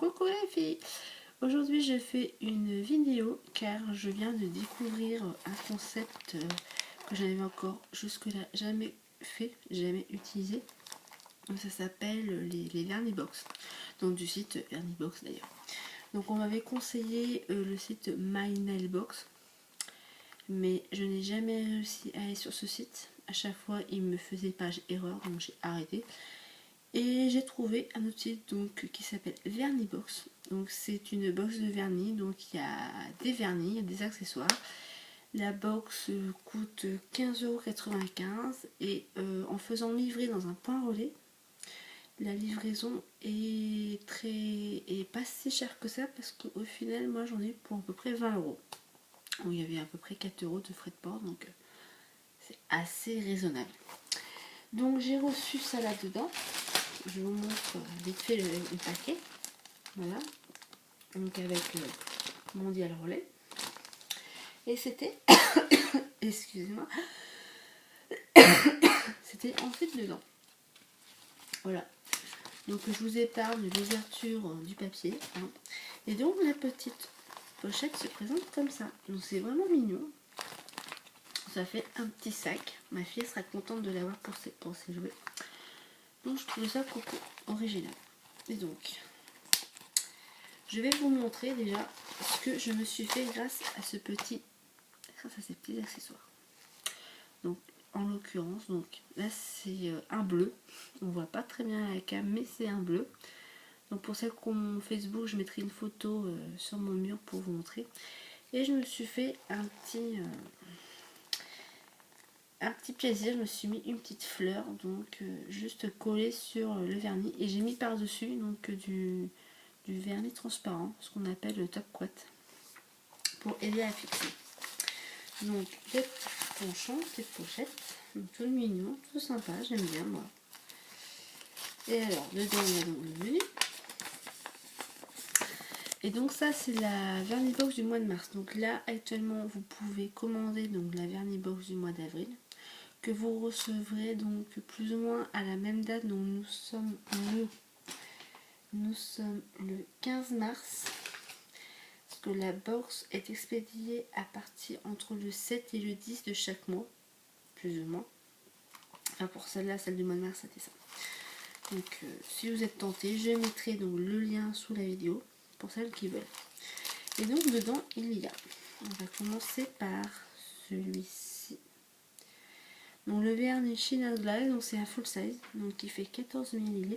Coucou les filles. Aujourd'hui je fais une vidéo car je viens de découvrir un concept que je n'avais encore jusque là jamais fait, jamais utilisé. Donc ça s'appelle les Vernibox, donc du site Vernibox d'ailleurs. Donc on m'avait conseillé le site MyNailbox, mais je n'ai jamais réussi à aller sur ce site. À chaque fois il me faisait page erreur, donc j'ai arrêté. Et j'ai trouvé un autre site donc, qui s'appelle Vernibox. Donc c'est une box de vernis, donc il y a des vernis, il y a des accessoires. La box coûte 15,95 € et en faisant livrer dans un point relais, la livraison est pas si chère que ça parce qu'au final moi j'en ai pour à peu près 20 €. Il y avait à peu près 4 € de frais de port, donc c'est assez raisonnable. Donc j'ai reçu ça là-dedans. Je vous montre vite fait le paquet. Voilà. Donc avec Mondial Relais. Et c'était, excusez-moi, c'était ensuite dedans. Voilà. Donc je vous épargne l'ouverture du papier. Hein. Et donc la petite pochette se présente comme ça. Donc c'est vraiment mignon. Ça fait un petit sac. Ma fille sera contente de l'avoir pour ses jouets. Donc je trouve ça beaucoup original. Et donc, je vais vous montrer déjà ce que je me suis fait grâce à ces petits accessoires. Donc en l'occurrence, donc là c'est un bleu. On voit pas très bien à la cam, mais c'est un bleu. Donc pour celles qui ont mon Facebook, je mettrai une photo sur mon mur pour vous montrer. Et je me suis fait un petit plaisir, je me suis mis une petite fleur, donc juste collée sur le vernis. Et j'ai mis par-dessus donc du vernis transparent, ce qu'on appelle le top coat, pour aider à fixer. Donc des petits ponchons, des pochettes, donc tout mignon, tout sympa, j'aime bien moi. Et alors dedans il y a donc le menu. Et donc ça c'est la Vernibox du mois de mars. Donc là actuellement vous pouvez commander donc la Vernibox du mois d'avril, que vous recevrez donc plus ou moins à la même date. Donc nous sommes le 15 mars. Parce que la box est expédiée à partir entre le 7 et le 10 de chaque mois, plus ou moins. Enfin pour celle-là, celle du mois de mars, c'était ça. Donc si vous êtes tenté, je mettrai donc le lien sous la vidéo pour celles qui veulent. Et donc dedans il y a, on va commencer par celui-ci. Donc le vernis China Glaze, donc c'est un full size, donc qui fait 14 ml.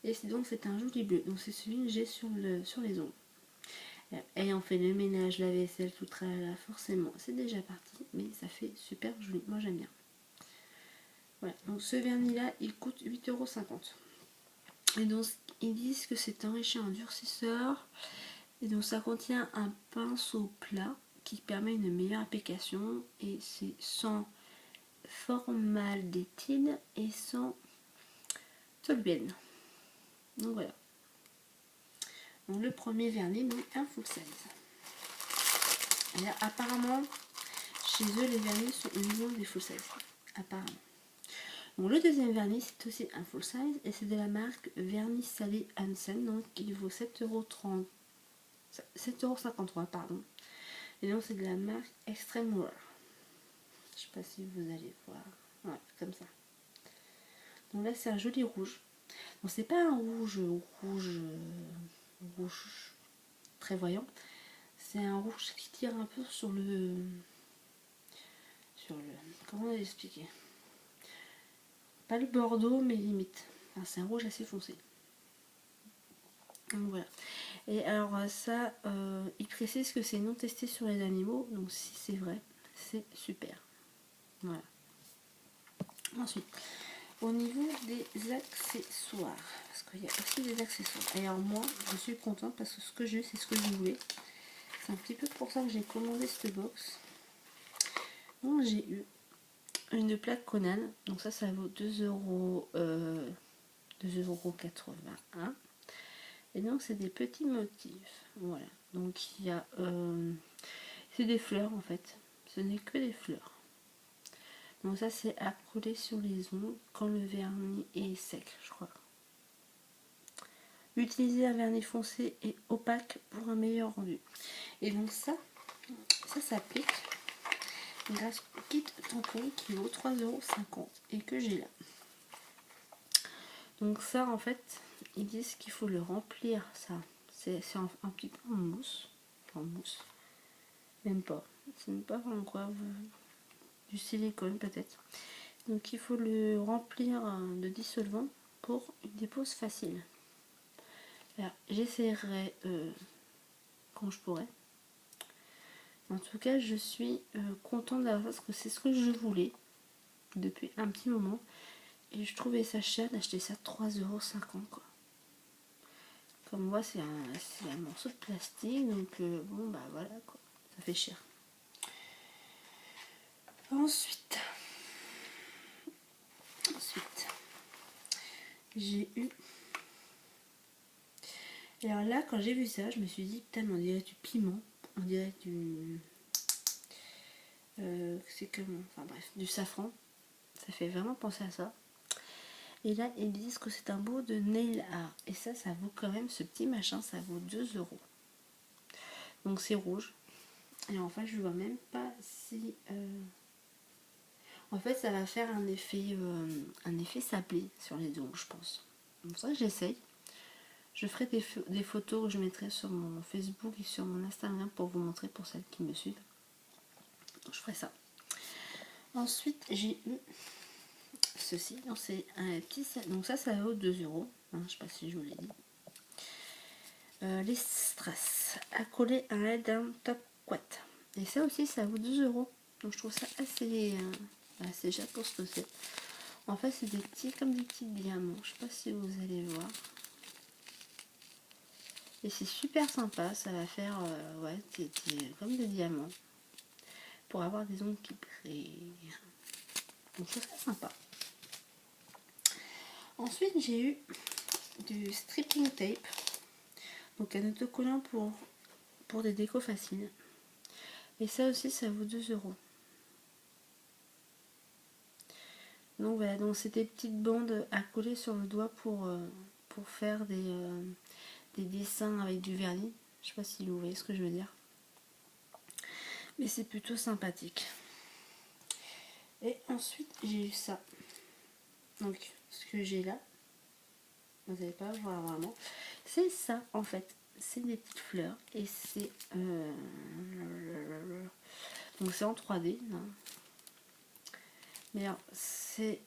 Et donc c'est un joli bleu, donc c'est celui que j'ai sur les ongles. Ayant fait le ménage, la vaisselle, tout tralala, forcément c'est déjà parti, mais ça fait super joli, moi j'aime bien. Voilà, donc ce vernis là il coûte 8,50 €. Et donc ils disent que c'est enrichi en durcisseur, et donc ça contient un pinceau plat qui permet une meilleure application, et c'est sans formaldéhyde et sans toluène. Donc voilà. Donc le premier vernis, donc un full size. Alors, apparemment, chez eux, les vernis sont uniquement des full size. Apparemment. Donc le deuxième vernis, c'est aussi un full size et c'est de la marque Vernis Salé Hansen. Donc il vaut 7,53 €, pardon. Et donc c'est de la marque Extreme Wear. Je sais pas si vous allez voir. Ouais, comme ça. Donc là, c'est un joli rouge. Bon, c'est pas un rouge très voyant. C'est un rouge qui tire un peu sur le comment expliquer, pas le bordeaux mais limite. Enfin, c'est un rouge assez foncé. Donc voilà. Et alors ça, il précise que c'est non testé sur les animaux, donc si c'est vrai, c'est super. Voilà. Ensuite, au niveau des accessoires, parce qu'il y a aussi des accessoires. Et alors moi, je suis contente parce que ce que j'ai eu, c'est ce que je voulais. C'est un petit peu pour ça que j'ai commandé cette box. Donc j'ai eu une plaque Conan, donc ça vaut 2,81 €. Et donc c'est des petits motifs. Voilà. Donc il y a c'est des fleurs en fait. Ce n'est que des fleurs. Donc ça c'est à coller sur les ongles quand le vernis est sec, je crois. Utilisez un vernis foncé et opaque pour un meilleur rendu. Et donc ça s'applique grâce au kit tampon qui vaut 3,50 € et que j'ai là. Donc ça en fait, ils disent qu'il faut le remplir, ça. C'est un petit peu en mousse. En mousse. Même pas. C'est même pas vraiment quoi. Du silicone peut-être. Donc il faut le remplir de dissolvant pour une dépose facile. Alors j'essaierai quand je pourrai. En tout cas je suis contente d'avoir ça parce que c'est ce que je voulais depuis un petit moment. Et je trouvais ça cher d'acheter ça 3,50 € quoi. Comme moi c'est un morceau de plastique donc bon bah voilà quoi. Ça fait cher. Ensuite j'ai eu. Alors là quand j'ai vu ça je me suis dit putain mais on dirait du piment. On dirait du. C'est comme. Enfin bref, du safran. Ça fait vraiment penser à ça. Et là, ils disent que c'est un beau de nail art. Et ça vaut quand même, ce petit machin, ça vaut 2 €. Donc c'est rouge. Et en fait, je vois même pas si... En fait, ça va faire un effet sablé sur les ongles, je pense. Donc ça, j'essaye. Je ferai des photos que je mettrai sur mon Facebook et sur mon Instagram pour vous montrer pour celles qui me suivent. Donc je ferai ça. Ensuite, j'ai eu ceci. Donc c'est un petit... Donc ça vaut 2 €. Hein, je sais pas si je vous l'ai dit. Les strass à coller à l'aide d'un top quat. Et ça aussi, ça vaut 2 €. Donc je trouve ça assez cher pour ce que c'est. En fait, c'est des petits, comme des petits diamants. Je sais pas si vous allez voir. Et c'est super sympa. Ça va faire ouais, comme des diamants. Pour avoir des ongles qui brillent. Donc c'est très sympa. Ensuite, j'ai eu du stripping tape. Donc un autocollant pour des décos faciles. Et ça aussi, ça vaut 2 €. Donc voilà, donc c'est des petites bandes à coller sur le doigt pour faire des dessins avec du vernis. Je sais pas si vous voyez ce que je veux dire. Mais c'est plutôt sympathique. Et ensuite, j'ai eu ça. Donc, ce que j'ai là, vous n'allez pas voir vraiment. C'est ça, en fait. C'est des petites fleurs. Et c'est... donc c'est en 3D. Hein. Mais alors, c'est...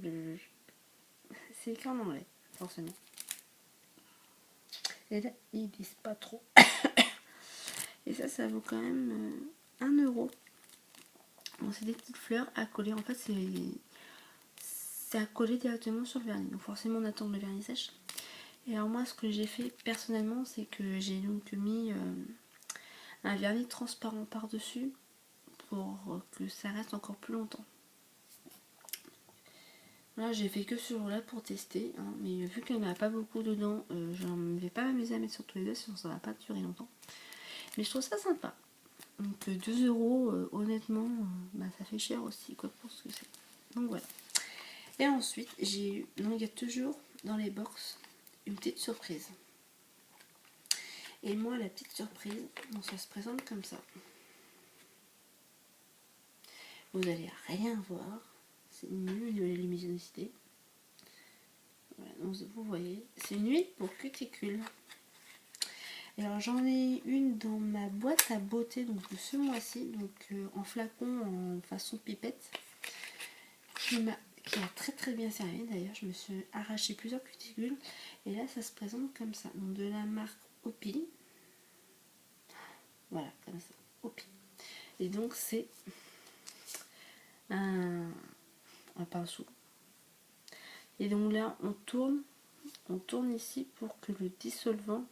c'est écrit en anglais, forcément. Et là, ils disent pas trop. Et ça vaut quand même 1 €. Bon, c'est des petites fleurs à coller. En fait, c'est à coller directement sur le vernis. Donc forcément, on attend le vernis sèche. Et alors moi, ce que j'ai fait personnellement, c'est que j'ai donc mis un vernis transparent par-dessus pour que ça reste encore plus longtemps. Là, j'ai fait que ce jour-là pour tester. Hein, mais vu qu'il n'y en a pas beaucoup dedans, je ne vais pas m'amuser à mettre sur tous les deux, sinon ça va pas durer longtemps. Mais je trouve ça sympa. Donc 2 €, honnêtement, bah, ça fait cher aussi quoi, pour ce que c'est. Donc voilà. Et ensuite, j'ai eu, donc il y a toujours dans les box une petite surprise. Et moi, la petite surprise, donc ça se présente comme ça. Vous n'allez rien voir. C'est une huile de luminosité. Voilà, donc vous voyez, c'est une huile pour cuticule. Et alors j'en ai une dans ma boîte à beauté donc de ce mois-ci, donc en flacon en façon pipette, qui a très très bien servi. D'ailleurs, je me suis arraché plusieurs cuticules et là ça se présente comme ça, donc de la marque Opi. Voilà, comme ça, Opi. Et donc c'est un pinceau. Et donc là on tourne ici pour que le dissolvant,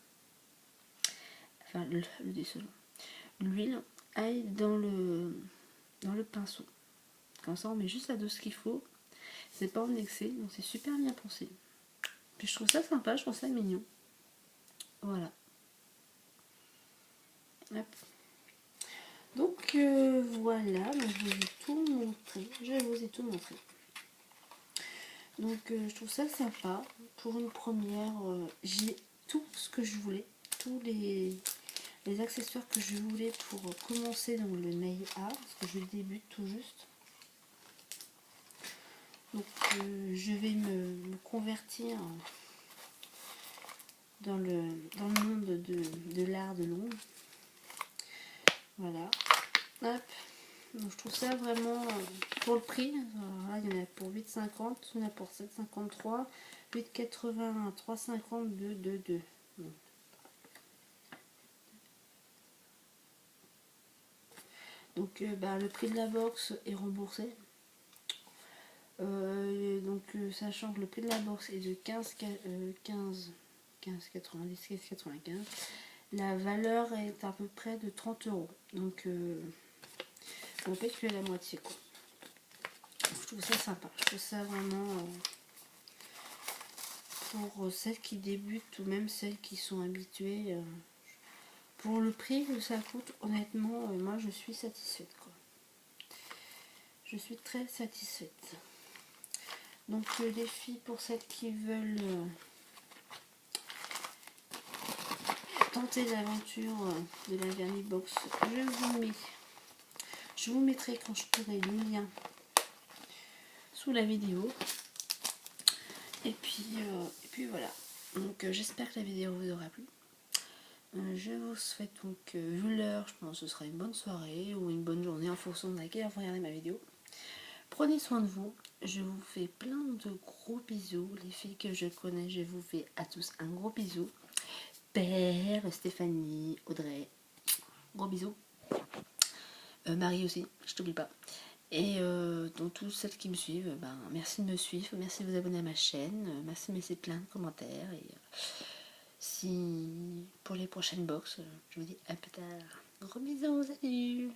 enfin le dissolvant, l'huile aille dans le pinceau. Comme ça on met juste la dose qu'il faut, c'est pas en excès, donc c'est super bien pensé. Puis je trouve ça sympa, je trouve ça mignon. Voilà. Hop. Donc voilà, je vous ai tout montré. Donc je trouve ça sympa. Pour une première, j'ai tout ce que je voulais, tous les accessoires que je voulais pour commencer dans le nail art, parce que je débute tout juste. Donc je vais me convertir dans le monde de l'art de l'ombre. Voilà. Hop. Donc je trouve ça vraiment pour le prix. Alors là, il y en a pour 8,50, il y en a pour 7,53, 8,80, 3,50, 2,22. Donc le prix de la box est remboursé. Sachant que le prix de la box est de 15,95, la valeur est à peu près de 30 €. Donc on paye que la moitié, quoi. Je trouve ça sympa. Je trouve ça vraiment pour celles qui débutent ou même celles qui sont habituées. Pour le prix que ça coûte, honnêtement, moi je suis satisfaite, quoi. Je suis très satisfaite. Donc les filles, pour celles qui veulent tenter l'aventure de la Vernis Box, je vous mettrai quand je pourrai le lien sous la vidéo. Et puis voilà. Donc j'espère que la vidéo vous aura plu. Je vous souhaite donc, vu l'heure, je pense que ce sera une bonne soirée ou une bonne journée en fonction de laquelle vous regardez ma vidéo. Prenez soin de vous. Je vous fais plein de gros bisous. Les filles que je connais, je vous fais à tous un gros bisou. Père, Stéphanie, Audrey, gros bisous. Marie aussi, je t'oublie pas. Et donc toutes celles qui me suivent, merci de me suivre, merci de vous abonner à ma chaîne, merci de me laisser plein de commentaires. Et si pour les prochaines box, je vous dis à plus tard. Gros bisous, salut!